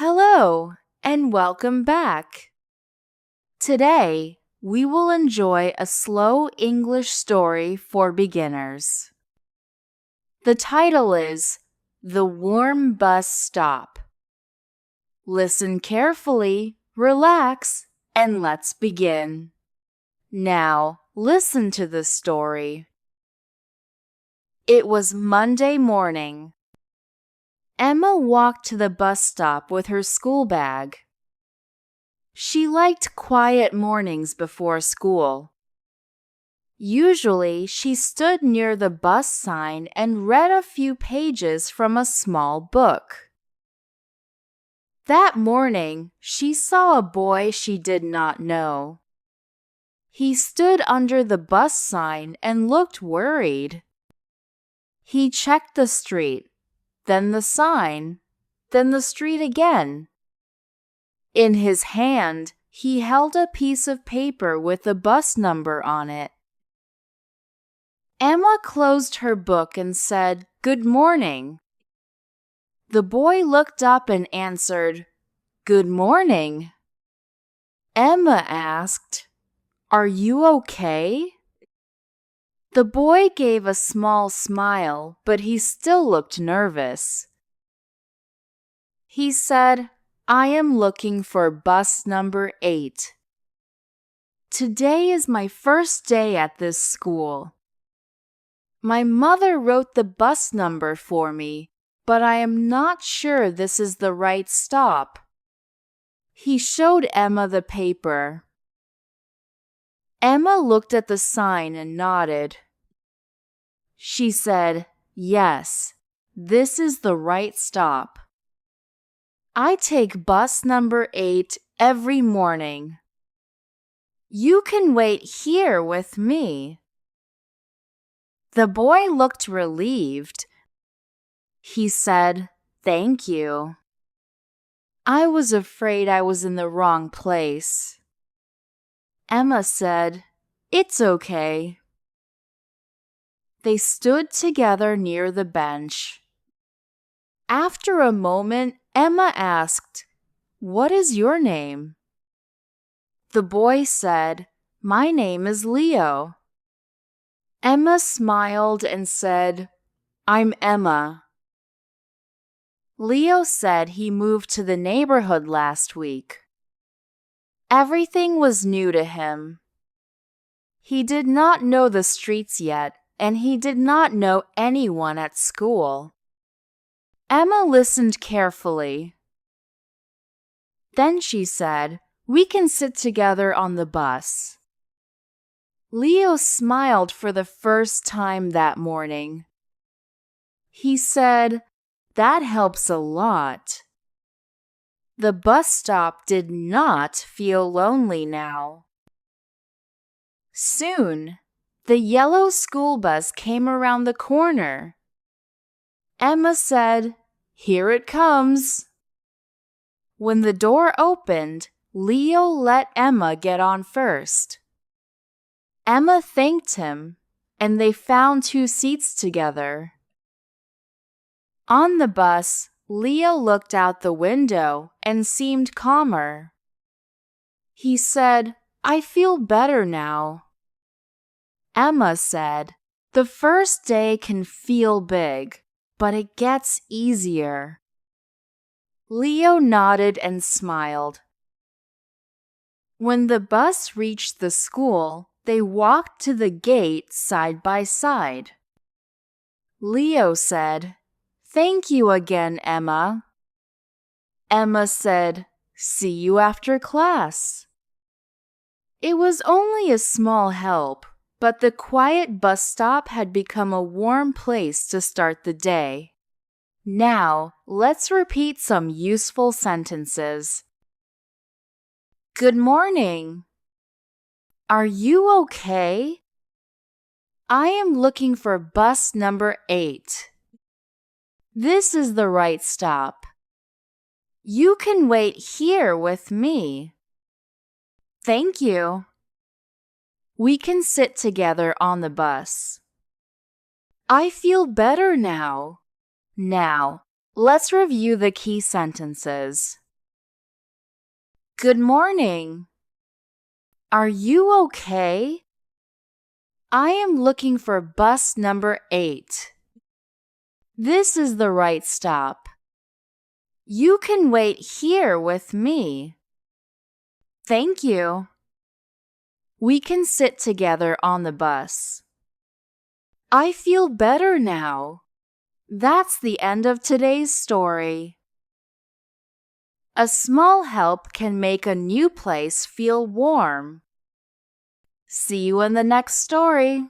Hello, and welcome back. Today, we will enjoy a slow English story for beginners. The title is The Warm Bus Stop. Listen carefully, relax, and let's begin. Now, listen to the story. It was Monday morning. Emma walked to the bus stop with her school bag. She liked quiet mornings before school. Usually, she stood near the bus sign and read a few pages from a small book. That morning, she saw a boy she did not know. He stood under the bus sign and looked worried. He checked the street, then the sign, then the street again. In his hand, he held a piece of paper with a bus number on it. Emma closed her book and said, "Good morning." The boy looked up and answered, "Good morning." Emma asked, "Are you okay?" The boy gave a small smile, but he still looked nervous. He said, "I am looking for bus number 8. Today is my first day at this school. My mother wrote the bus number for me, but I am not sure this is the right stop." He showed Emma the paper. Emma looked at the sign and nodded. She said, "Yes, this is the right stop. I take bus number 8 every morning. You can wait here with me." The boy looked relieved. He said, "Thank you. I was afraid I was in the wrong place." Emma said, "It's okay." They stood together near the bench. After a moment, Emma asked, "What is your name?" The boy said, "My name is Leo." Emma smiled and said, "I'm Emma." Leo said he moved to the neighborhood last week. Everything was new to him. He did not know the streets yet, and he did not know anyone at school. Emma listened carefully. Then she said, "We can sit together on the bus." Leo smiled for the first time that morning. He said, "That helps a lot." The bus stop did not feel lonely now. Soon, the yellow school bus came around the corner. Emma said, "Here it comes." When the door opened, Leo let Emma get on first. Emma thanked him, and they found 2 seats together. On the bus, Leo looked out the window and seemed calmer. He said, "I feel better now." Emma said, "The first day can feel big, but it gets easier." Leo nodded and smiled. When the bus reached the school, they walked to the gate side by side. Leo said, "Thank you again, Emma." Emma said, "See you after class." It was only a small help, but the quiet bus stop had become a warm place to start the day. Now, let's repeat some useful sentences. Good morning. Are you okay? I am looking for bus number 8. This is the right stop. You can wait here with me. Thank you. We can sit together on the bus. I feel better now. Now, let's review the key sentences. Good morning. Are you okay? I am looking for bus number 8. This is the right stop. You can wait here with me. Thank you. We can sit together on the bus. I feel better now. That's the end of today's story. A small help can make a new place feel warm. See you in the next story.